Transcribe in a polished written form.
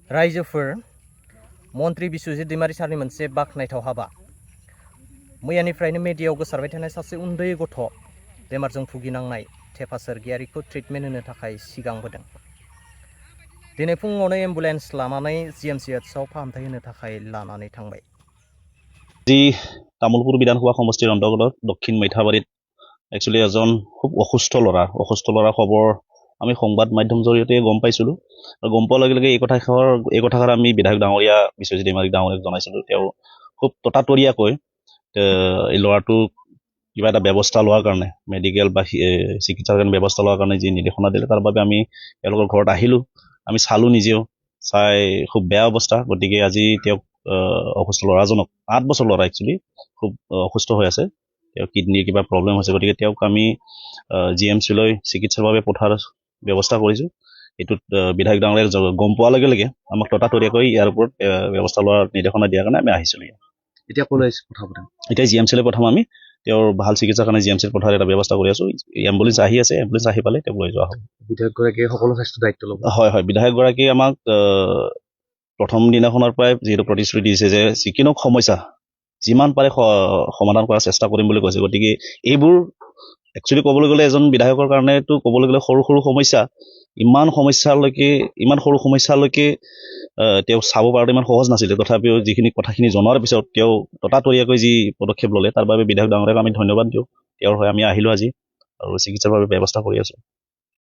रायजोफोर मन्त्रि बिस्वजित दैमारि सारनि मोनसे बाख्नायथाव हाबा मैयानिफ्रायनो मिडियायाव गोसारबाय थानाय सासे उन्दै गथ' बेमारजों भुगिनांनाय थेफा सोरगियारिखौ ट्रिटमेन्ट होनो थाखाय सिगांबोदों। दिनै फुङावनो एम्बुलेन्स लानानै GMCHआव फाहामथाय होनो थाखाय लानानै थांबाय। जी तामुलपुर विधानसभा समष्टिर अंतर्गत दक्षिण मैथाबारीत एक्चुअली एजन खूब অসুস্থ ল'ৰা খবৰ আমি সংবাদ মাধ্যম জৰিয়তে গম পাইছিলোঁ আৰু গম পোৱাৰ লগে লগে এই কথাষাৰ আমি বিধায়ক ডাঙৰীয়া বিশ্বজিৎ দৈমাৰী ডাঙৰীয়াক জনাইছিলোঁ। তেওঁ খুব ততাতৰীয়াকৈ এই ল'ৰাটোক কিবা এটা ব্যৱস্থা লোৱাৰ কাৰণে মেডিকেল বা চিকিৎসাৰ কাৰণে ব্যৱস্থা লোৱাৰ কাৰণে যি নিৰ্দেশনা দিলে তাৰ বাবে আমি তেওঁলোকৰ ঘৰত আহিলোঁ। আমি চালোঁ নিজেও, চাই খুব বেয়া অৱস্থা। গতিকে আজি তেওঁক অসুস্থ ল'ৰাজনক 8 বছৰ ল'ৰা একচুৱেলি খুব অসুস্থ হৈ আছে, তেওঁৰ কিডনিৰ কিবা প্ৰব্লেম হৈছে। গতিকে তেওঁক আমি GMCলৈ চিকিৎসাৰ বাবে পঠোৱাৰ ব্যৱস্থা কৰিছোঁ। এইটোত বিধায়ক ডাঙৰীয়াক গম পোৱাৰ লগে লগে আমাক ততাতৰীয়াকৈ ইয়াৰ ওপৰত ব্যৱস্থা লোৱাৰ নিৰ্দেশনা দিয়াৰ কাৰণে আমি আহিছিলোঁ। এতিয়া ক'লৈ পঠাব? এতিয়া GMCলৈ পঠাম আমি। তেওঁৰ ভাল চিকিৎসাৰ কাৰণে GMCত পঠাৰ এটা ব্যৱস্থা কৰি আছোঁ। এম্বুলেন্স আহি আছে, এম্বুলেন্স আহি পালে তেওঁক লৈ যোৱা হ'ব। বিধায়কগৰাকীয়ে সকলো স্বাস্থ্য দায়িত্ব ল'ব? হয় হয়, বিধায়কগৰাকীয়ে আমাক প্ৰথম দিনাখনৰ পৰাই যিহেতু প্ৰতিশ্ৰুতি দিছে যে যিকোনো সমস্যা যিমান পাৰে সমাধান কৰাৰ চেষ্টা কৰিম বুলি কৈছে। গতিকে এইবোৰ একচুৱেলি ক'বলৈ গ'লে এজন বিধায়কৰ কাৰণেতো ক'বলৈ গ'লে সৰু সৰু সমস্যা, ইমান সৰু সমস্যালৈকে তেওঁ চাব পৰাটো ইমান সহজ নাছিলে। তথাপিও যিখিনি কথাখিনি জনোৱাৰ পিছত তেওঁ ততাতৰীয়াকৈ যি পদক্ষেপ ল'লে তাৰ বাবে বিধায়ক ডাঙৰীয়াক আমি ধন্যবাদ দিওঁ। তেওঁৰ হৈ আমি আহিলোঁ আজি আৰু চিকিৎসাৰ বাবে ব্যৱস্থা কৰি আছোঁ।